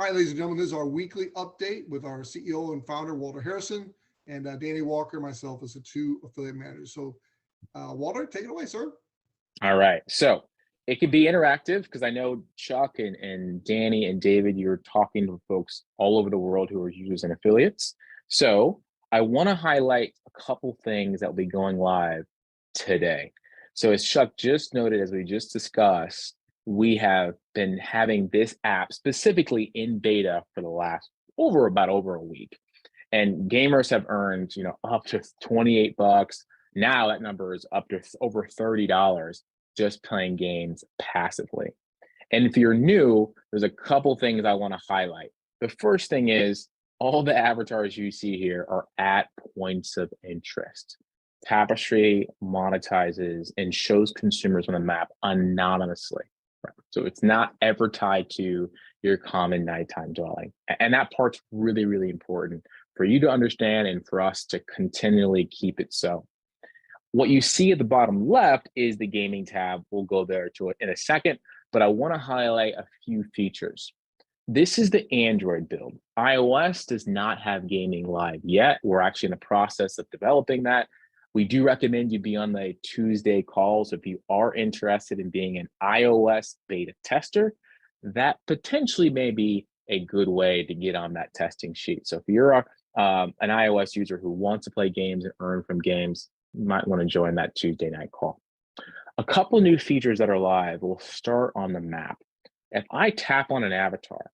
All right, ladies and gentlemen, this is our weekly update with our CEO and founder, Walter Harrison, and Danny Walker, myself, as the two affiliate managers. So, Walter, take it away, sir. All right. So it could be interactive because I know Chuck and Danny and David, you're talking to folks all over the world who are users and affiliates. So I want to highlight a couple things that will be going live today. So as Chuck just noted, as we just discussed, we have been having this app specifically in beta for the last over a week. And gamers have earned, up to 28 bucks. Now that number is up to over $30 just playing games passively. And if you're new, there's a couple things I want to highlight. The first thing is all the avatars you see here are at points of interest. Tapestri monetizes and shows consumers on the map anonymously. Right? So it's not ever tied to your common nighttime dwelling. And that part's really, really important for you to understand and for us to continually keep it so. What you see at the bottom left is the gaming tab. We'll go there to it in a second, but I want to highlight a few features. This is the Android build. iOS does not have gaming live yet. We're actually in the process of developing that. We do recommend you be on the Tuesday calls if you are interested in being an iOS beta tester. That potentially may be a good way to get on that testing sheet. So if you're an iOS user who wants to play games and earn from games, you might want to join that Tuesday night call. A couple new features that are live will start on the map. If I tap on an avatar,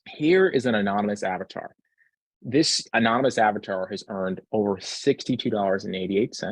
here is an anonymous avatar. This anonymous avatar has earned over $62.88.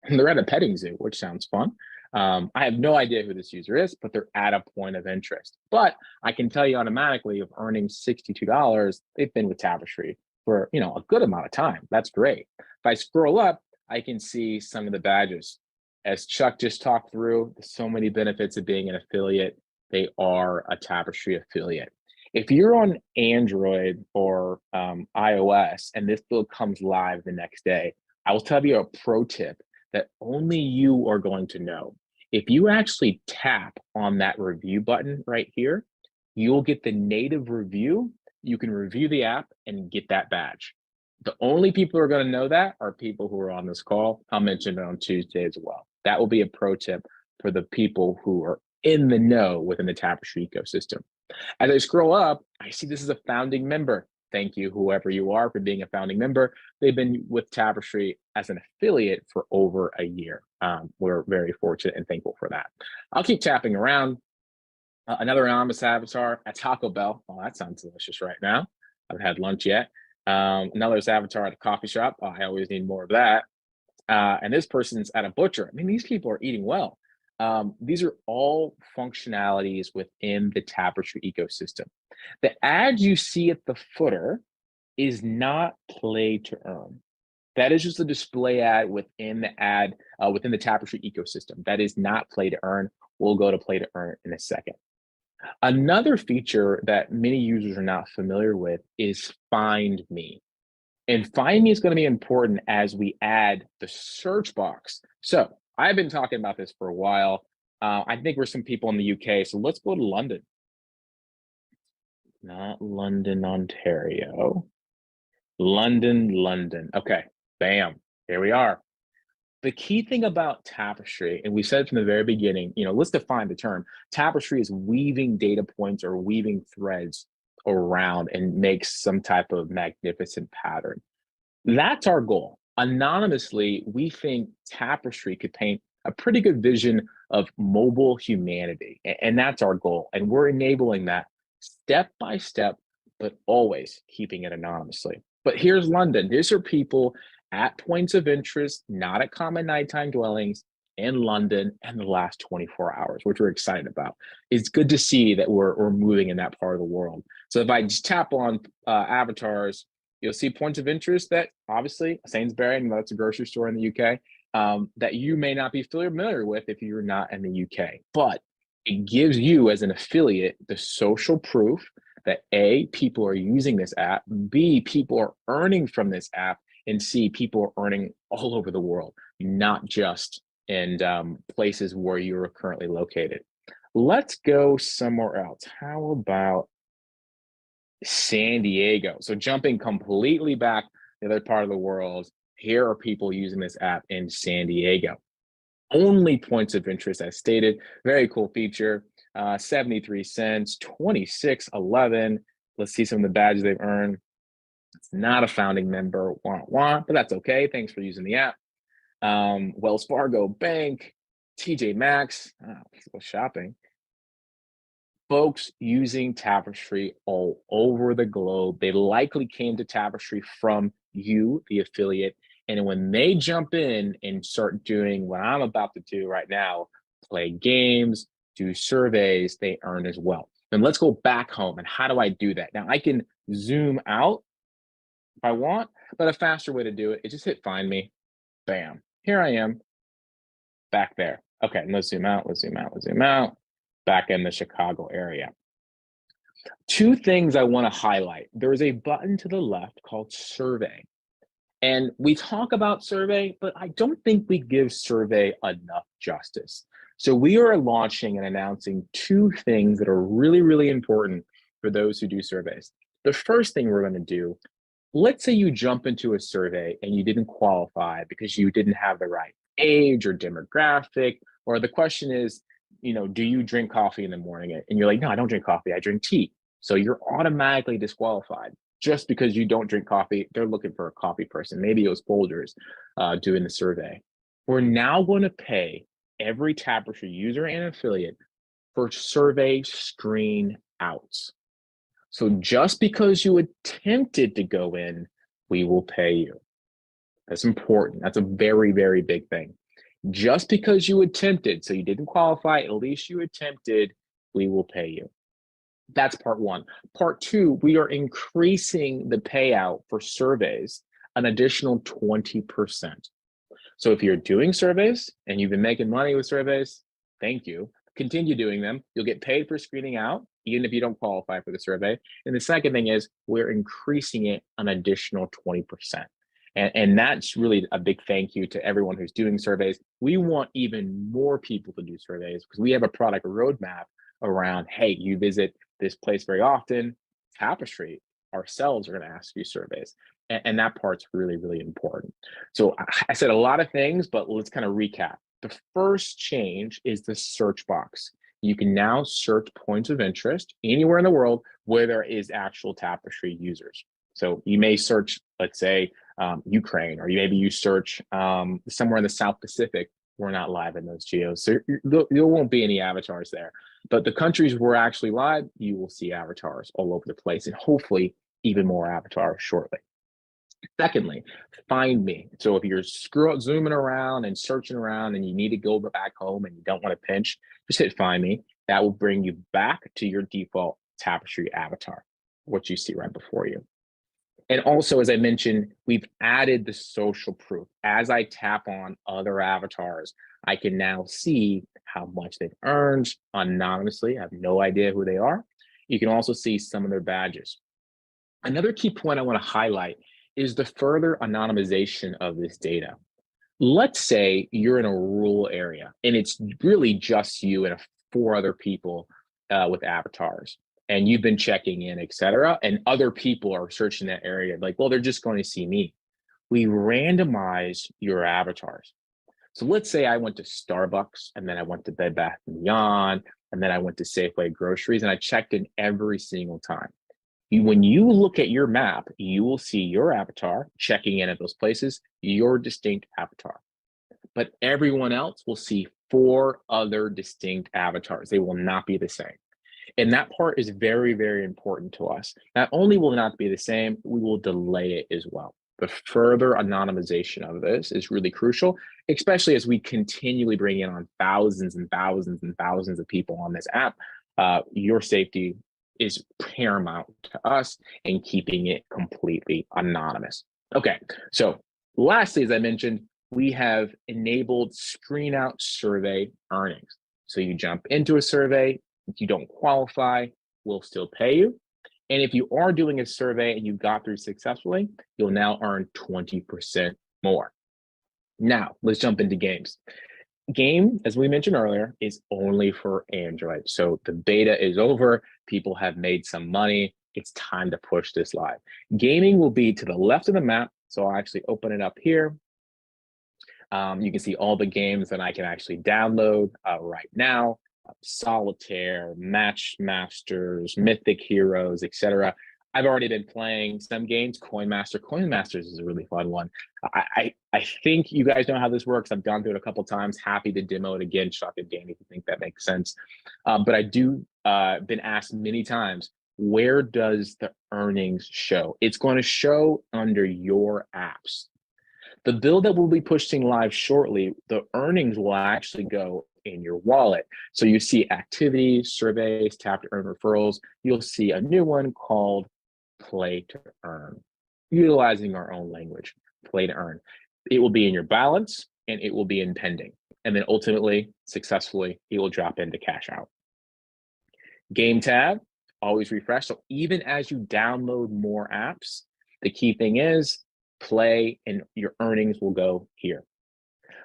And they're at a petting zoo, which sounds fun. I have no idea who this user is, but they're at a point of interest. But I can tell you automatically of earning $62, they've been with Tapestri for a good amount of time. That's great. If I scroll up, I can see some of the badges. As Chuck just talked through, there's so many benefits of being an affiliate. They are a Tapestri affiliate. If you're on Android or iOS and this build comes live the next day, I will tell you a pro tip that only you are going to know. If you actually tap on that review button right here, you'll get the native review. You can review the app and get that badge. The only people who are going to know that are people who are on this call. I'll mention it on Tuesday as well. That will be a pro tip for the people who are in the know within the Tapestri ecosystem. As I scroll up, I see this is a founding member. Thank you, whoever you are, for being a founding member. They've been with Tapestri as an affiliate for over a year. We're very fortunate and thankful for that. I'll keep tapping around. Another anonymous avatar at Taco Bell. Oh, that sounds delicious right now. I haven't had lunch yet. Another avatar at a coffee shop. Oh, I always need more of that. And this person's at a butcher. I mean, these people are eating well. These are all functionalities within the Tapestri ecosystem. The ad you see at the footer is not play to earn. That is just a display ad within the Tapestri ecosystem. That is not play to earn. We'll go to play to earn in a second. Another feature that many users are not familiar with is Find Me. And Find Me is going to be important as we add the search box. So I've been talking about this for a while. I think we're some people in the UK. So let's go to London. Not London, Ontario. London. Okay, bam, here we are. The key thing about Tapestri, and we said from the very beginning, let's define the term. Tapestri is weaving data points or weaving threads around and makes some type of magnificent pattern. That's our goal. Anonymously, we think Tapestri could paint a pretty good vision of mobile humanity. And that's our goal. And we're enabling that step by step, but always keeping it anonymously. But here's London. These are people at points of interest, not at common nighttime dwellings in London in the last 24 hours, which we're excited about. It's good to see that we're moving in that part of the world. So if I just tap on avatars, you'll see points of interest that obviously Sainsbury, and that's a grocery store in the UK, that you may not be familiar with if you're not in the UK. But it gives you as an affiliate the social proof that A, people are using this app, B, people are earning from this app, and C, people are earning all over the world, not just in places where you're currently located. Let's go somewhere else. How about San Diego. So jumping completely back to the other part of the world, here are people using this app in San Diego. Only points of interest as stated. Very cool feature. 73 cents, 26.11. Let's see some of the badges they've earned. It's not a founding member, but that's okay. Thanks for using the app. Wells Fargo Bank, TJ Maxx, shopping. Folks using Tapestri all over the globe. They likely came to Tapestri from you, the affiliate. And when they jump in and start doing what I'm about to do right now, play games, do surveys, they earn as well. And let's go back home. And how do I do that? Now I can zoom out if I want, but a faster way to do it is just hit find me. Bam. Here I am back there. Okay, let's zoom out, let's zoom out, let's zoom out. Back in the Chicago area. Two things I want to highlight. There is a button to the left called survey. And we talk about survey, but I don't think we give survey enough justice. So we are launching and announcing two things that are really, really important for those who do surveys. The first thing we're going to do, let's say you jump into a survey and you didn't qualify because you didn't have the right age or demographic, or the question is, do you drink coffee in the morning? And you're like, no, I don't drink coffee, I drink tea. So you're automatically disqualified just because you don't drink coffee. They're looking for a coffee person. Maybe it was Folgers doing the survey. We're now going to pay every Tapestri user and affiliate for survey screen outs. So just because you attempted to go in, we will pay you. That's important. That's a very, very big thing. Just because you attempted, so you didn't qualify, at least you attempted, we will pay you. That's part one. Part two, we are increasing the payout for surveys an additional 20%. So if you're doing surveys and you've been making money with surveys, thank you. Continue doing them. You'll get paid for screening out, even if you don't qualify for the survey. And the second thing is we're increasing it an additional 20%. And that's really a big thank you to everyone who's doing surveys. We want even more people to do surveys because we have a product roadmap around, hey, you visit this place very often, Tapestri ourselves are going to ask you surveys. And that part's really, really important. So I said a lot of things, but let's kind of recap. The first change is the search box. You can now search points of interest anywhere in the world where there is actual Tapestri users. So you may search, let's say, Ukraine, or maybe you search somewhere in the South Pacific. We're not live in those geos, so there won't be any avatars there. But the countries we're actually live, you will see avatars all over the place, and hopefully even more avatars shortly. Secondly, find me. So if you're zooming around and searching around and you need to go back home and you don't want to pinch, just hit find me. That will bring you back to your default Tapestri avatar, what you see right before you. And also, as I mentioned, we've added the social proof. As I tap on other avatars, I can now see how much they've earned anonymously. I have no idea who they are. You can also see some of their badges. Another key point I want to highlight is the further anonymization of this data. Let's say you're in a rural area and it's really just you and 4 other people with avatars. And you've been checking in, et cetera, and other people are searching that area like, well, they're just going to see me. We randomize your avatars. So let's say I went to Starbucks, and then I went to Bed Bath & Beyond, and then I went to Safeway Groceries, and I checked in every single time. When you look at your map, you will see your avatar checking in at those places, your distinct avatar. But everyone else will see 4 other distinct avatars. They will not be the same. And that part is very, very important to us. Not only will it not be the same, we will delay it as well. The further anonymization of this is really crucial, especially as we continually bring in on thousands and thousands and thousands of people on this app. Your safety is paramount to us in keeping it completely anonymous. Okay, so lastly, as I mentioned, we have enabled screen out survey earnings. So you jump into a survey, if you don't qualify, we'll still pay you. And if you are doing a survey and you got through successfully, you'll now earn 20% more. Now, let's jump into games. Game, as we mentioned earlier, is only for Android. So the beta is over. People have made some money. it's time to push this live. Gaming will be to the left of the map. So I'll actually open it up here. You can see all the games that I can actually download right now. Solitaire, Match Masters, Mythic Heroes, etc. I've already been playing some games. Coin Masters is a really fun one. I think you guys know how this works. I've gone through it a couple times. Happy to demo it again. Chuck and Danny, if you think that makes sense. But I do been asked many times, where does the earnings show? It's going to show under your apps. The bill that we'll be pushing live shortly, the earnings will actually go in your wallet. So you see activities, surveys, tap to earn referrals. You'll see a new one called play to earn, utilizing our own language, play to earn. It will be in your balance and it will be in pending. And then ultimately, successfully, it will drop into cash out. Game tab, always refresh. So even as you download more apps, the key thing is play and your earnings will go here.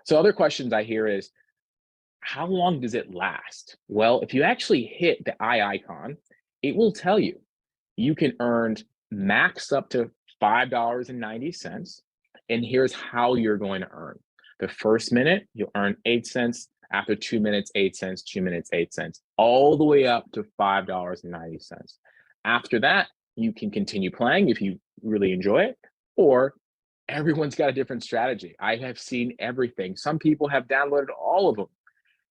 So other questions I hear is, how long does it last? Well, if you actually hit the eye icon, it will tell you you can earn max up to $5.90. And here's how you're going to earn. The first minute, you'll earn 8 cents. After 2 minutes, 8 cents, 2 minutes, 8 cents, all the way up to $5.90. After that, you can continue playing if you really enjoy it, or everyone's got a different strategy. I have seen everything. Some people have downloaded all of them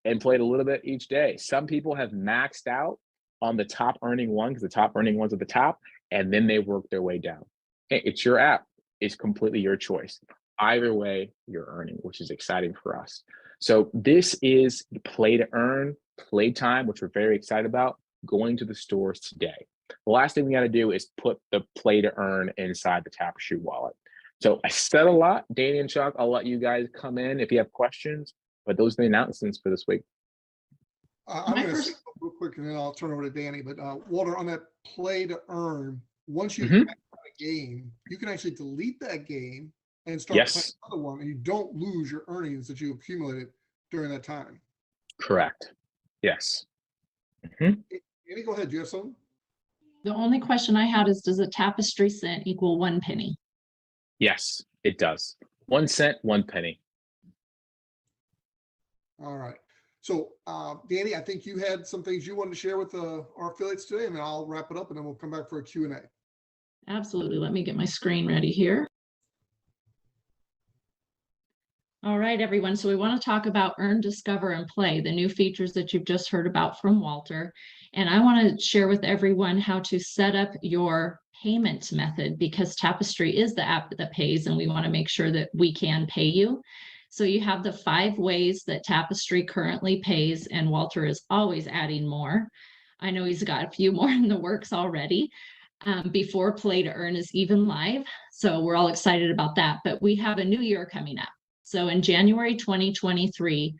and played a little bit each day. Some people have maxed out on the top earning one, because the top earning one's at the top, and then they work their way down. It's your app. It's completely your choice. Either way, you're earning, which is exciting for us. So this is the play to earn, playtime, which we're very excited about, going to the stores today. The last thing we got to do is put the play to earn inside the Tapestri wallet. So I said a lot. Danny and Chuck, I'll let you guys come in if you have questions, but those are the announcements for this week. I'm going to say real quick and then I'll turn over to Danny. But Walter, on that play to earn, once you have a game, you can actually delete that game and start playing another one, and you don't lose your earnings that you accumulated during that time. Correct. Yes. Danny, go ahead. Do you have something? The only question I had is, does a Tapestri cent equal 1 penny? Yes, it does. 1 cent, 1 penny. All right. So, Danny, I think you had some things you wanted to share with our affiliates today, and then I'll wrap it up, and then we'll come back for a Q&A. Absolutely. Let me get my screen ready here. All right, everyone. So we want to talk about Earn, Discover, and Play, the new features that you've just heard about from Walter. And I want to share with everyone how to set up your payment method, because Tapestri is the app that pays, and we want to make sure that we can pay you. So you have the 5 ways that Tapestri currently pays, and Walter is always adding more. I know he's got a few more in the works already. Before Play to Earn is even live. So we're all excited about that. But we have a new year coming up. So in January 2023,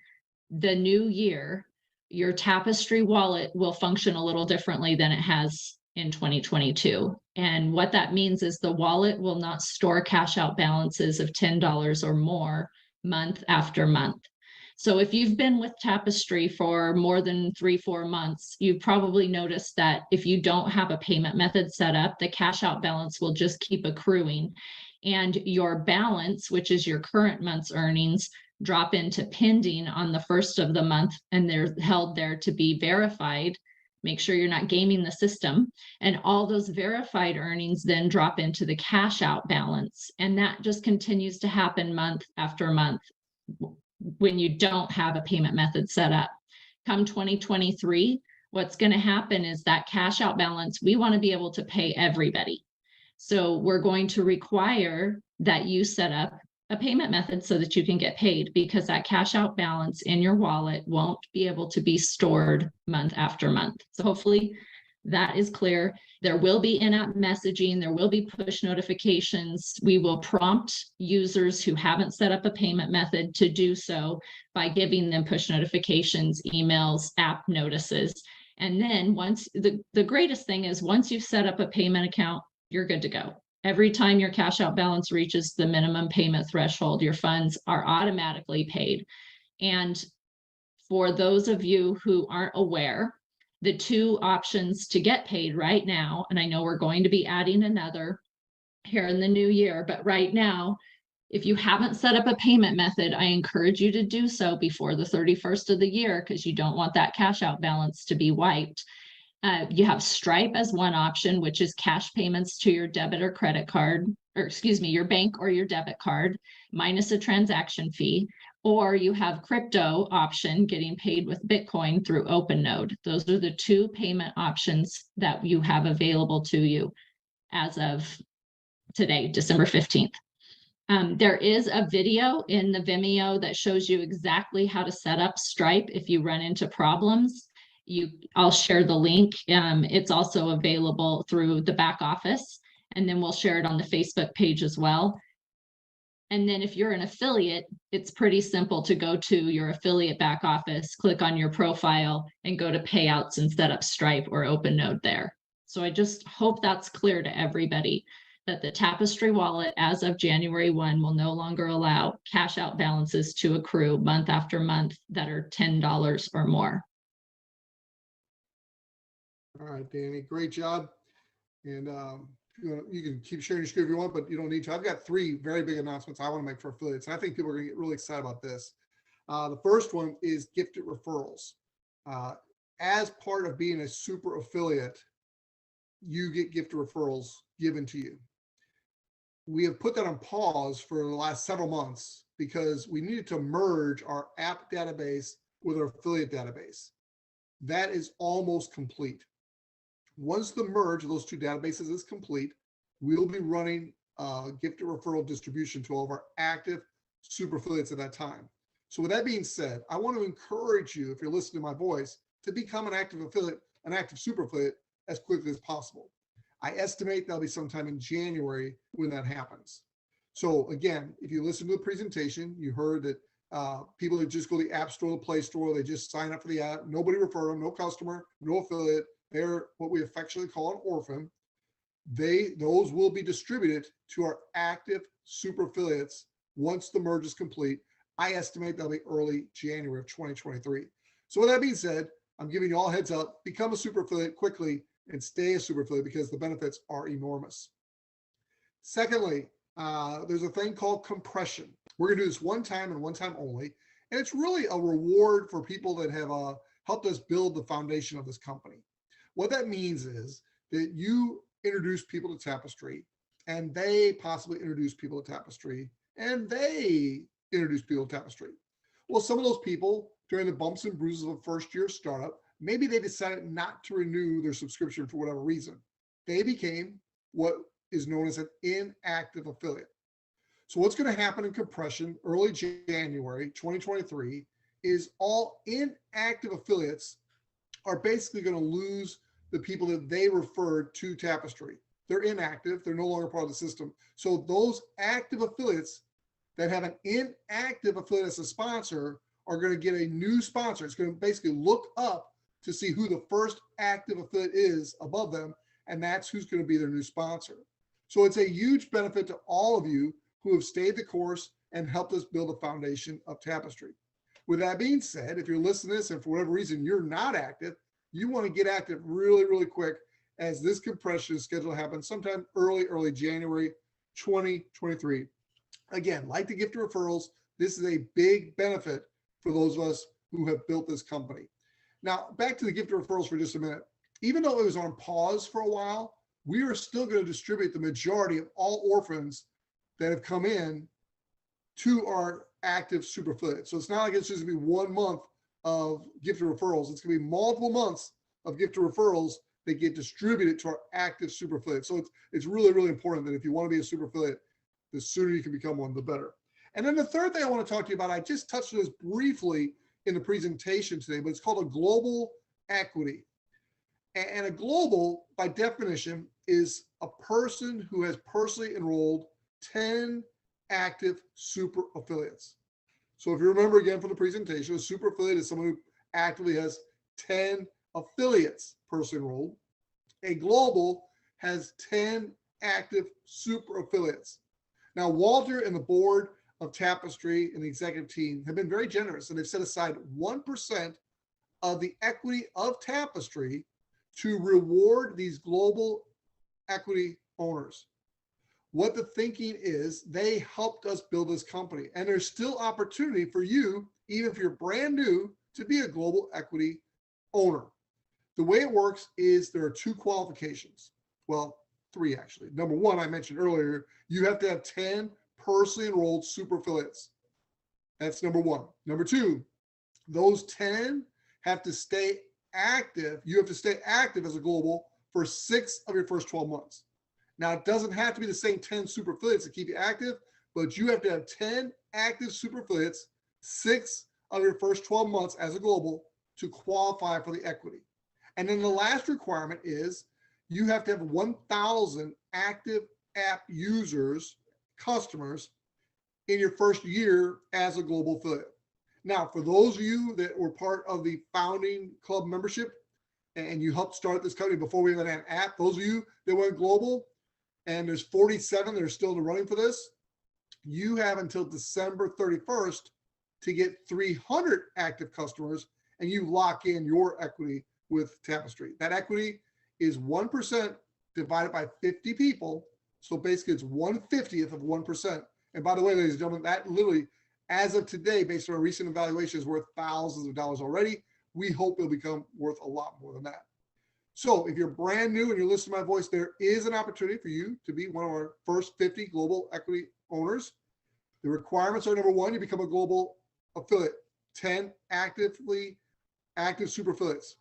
the new year, your Tapestri wallet will function a little differently than it has in 2022. And what that means is the wallet will not store cash out balances of $10 or more month after month. So if you've been with Tapestri for more than 3-4 months, you've probably noticed that if you don't have a payment method set up, the cash out balance will just keep accruing. And your balance, which is your current month's earnings, drop into pending on the first of the month, and they're held there to be verified. Make sure you're not gaming the system. And all those verified earnings then drop into the cash out balance. And that just continues to happen month after month when you don't have a payment method set up. Come 2023, what's going to happen is that cash out balance, we want to be able to pay everybody. So we're going to require that you set up a payment method so that you can get paid, because that cash out balance in your wallet won't be able to be stored month after month. So hopefully that is clear. There will be in-app messaging. There will be push notifications. We will prompt users who haven't set up a payment method to do so by giving them push notifications, emails, app notices. And then once the greatest thing is, once you've set up a payment account, you're good to go. Every time your cash out balance reaches the minimum payment threshold, your funds are automatically paid. And for those of you who aren't aware, the two options to get paid right now, and I know we're going to be adding another here in the new year, but right now, if you haven't set up a payment method, I encourage you to do so before the 31st of the year, because you don't want that cash out balance to be wiped. You have Stripe as one option, which is cash payments to your debit or credit card, or excuse me, your bank or your debit card, minus a transaction fee. Or you have crypto option, getting paid with Bitcoin through OpenNode. Those are the two payment options that you have available to you as of today, December 15th. There is a video in the Vimeo that shows you exactly how to set up Stripe if you run into problems. I'll share the link. It's also available through the back office, and then we'll share it on the Facebook page as well. And then if you're an affiliate, it's pretty simple to go to your affiliate back office, click on your profile, and go to payouts and set up Stripe or OpenNode there. So I just hope that's clear to everybody that the Tapestri wallet as of January 1 will no longer allow cash out balances to accrue month after month that are $10 or more. All right, Danny, great job. And you can keep sharing your screen if you want, but you don't need to. I've got three very big announcements I want to make for affiliates. And I think people are going to get really excited about this. The first one is gifted referrals. As part of being a super affiliate, you get gifted referrals given to you. We have put that on pause for the last several months because we needed to merge our app database with our affiliate database. That is almost complete. Once the merge of those two databases is complete, we'll be running gifted referral distribution to all of our active super affiliates at that time. So with that being said, I want to encourage you, if you're listening to my voice, to become an active affiliate, an active super affiliate as quickly as possible. I estimate that'll be sometime in January when that happens. So again, if you listen to the presentation, you heard that people that just go to the App Store, the Play Store, they just sign up for the app, nobody refer them, no customer, no affiliate. They're what we affectionately call an orphan. Those will be distributed to our active super affiliates once the merge is complete. I estimate that'll be early January of 2023. So with that being said, I'm giving you all heads up, become a super affiliate quickly and stay a super affiliate because the benefits are enormous. Secondly, there's a thing called compression. We're gonna do this one time and one time only. And it's really a reward for people that have helped us build the foundation of this company. What that means is that you introduce people to Tapestri, and they possibly introduce people to Tapestri, and they introduce people to Tapestri. Well, some of those people during the bumps and bruises of a first-year startup, maybe they decided not to renew their subscription for whatever reason. They became what is known as an inactive affiliate. So what's going to happen in compression early January 2023 is all inactive affiliates are basically going to lose the people that they referred to Tapestri. They're inactive. They're no longer part of the system. So those active affiliates that have an inactive affiliate as a sponsor are going to get a new sponsor. It's going to basically look up to see who the first active affiliate is above them, and that's who's going to be their new sponsor. So it's a huge benefit to all of you who have stayed the course and helped us build a foundation of Tapestri. With that being said, if you're listening to this and for whatever reason you're not active, you want to get active really, really quick, as this compression is scheduled to happen sometime early January 2023. Again, like the gift referrals, this is a big benefit for those of us who have built this company. Now, back to the gift referrals for just a minute. Even though it was on pause for a while, we are still going to distribute the majority of all orphans that have come in to our active super affiliates. So it's not like it's just going to be 1 month of gifted referrals. It's going to be multiple months of gifted referrals that get distributed to our active super affiliate. So it's really, really important that if you want to be a super affiliate, the sooner you can become one, the better. And then the third thing I want to talk to you about, I just touched on this briefly in the presentation today, but it's called a global equity. And a global, by definition, is a person who has personally enrolled 10 active super affiliates. So if you remember again from the presentation, a super affiliate is someone who actively has 10 affiliates personally enrolled. A global has 10 active super affiliates. Now, Walter and the board of Tapestri and the executive team have been very generous, and they've set aside 1% of the equity of Tapestri to reward these global equity owners. What the thinking is, they helped us build this company, and there's still opportunity for you, even if you're brand new, to be a global equity owner. The way it works is there are 2 qualifications. Well, 3 actually. Number 1, I mentioned earlier, you have to have 10 personally enrolled super affiliates. That's number 1. Number 2, those 10 have to stay active. You have to stay active as a global for 6 of your first 12 months. Now, it doesn't have to be the same 10 super affiliates to keep you active, but you have to have 10 active super affiliates, 6 of your first 12 months as a global to qualify for the equity. And then the last requirement is you have to have 1,000 active app users, customers, in your first year as a global affiliate. Now, for those of you that were part of the founding club membership and you helped start this company before we even had an app, those of you that went global, and there's 47 that are still in the running for this, you have until December 31st to get 300 active customers, and you lock in your equity with Tapestri. That equity is 1% divided by 50 people. So basically it's 1/50th of 1%. And by the way, ladies and gentlemen, that literally, as of today, based on our recent evaluation, is worth thousands of dollars already. We hope it'll become worth a lot more than that. So if you're brand new and you're listening to my voice, there is an opportunity for you to be one of our first 50 global equity owners. The requirements are: number 1, you become a global affiliate, 10 active super affiliates.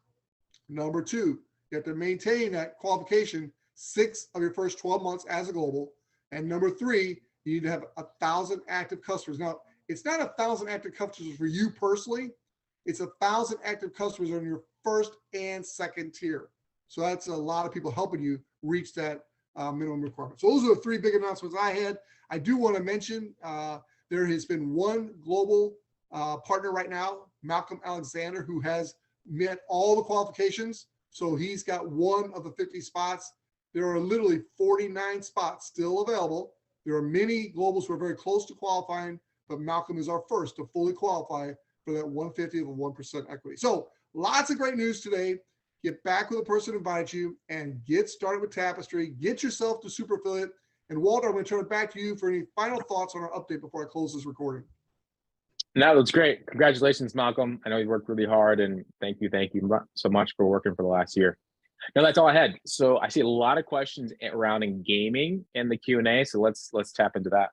Number 2, you have to maintain that qualification 6 of your first 12 months as a global. And number 3, you need to have 1,000 active customers. Now, it's not 1,000 active customers for you personally. It's 1,000 active customers on your first and second tier. So that's a lot of people helping you reach that minimum requirement. So those are the 3 big announcements I had. I do want to mention there has been one global partner right now, Malcolm Alexander, who has met all the qualifications. So he's got one of the 50 spots. There are literally 49 spots still available. There are many globals who are very close to qualifying, but Malcolm is our first to fully qualify for that 1/50th of 1% equity. So lots of great news today. Get back with the person who invited you and get started with Tapestri. Get yourself to super affiliate. And Walter, I'm going to turn it back to you for any final thoughts on our update before I close this recording. No, that's great. Congratulations, Malcolm. I know you worked really hard, and thank you so much for working for the last year. No, that's all I had. So I see a lot of questions around gaming in the Q&A. So let's tap into that.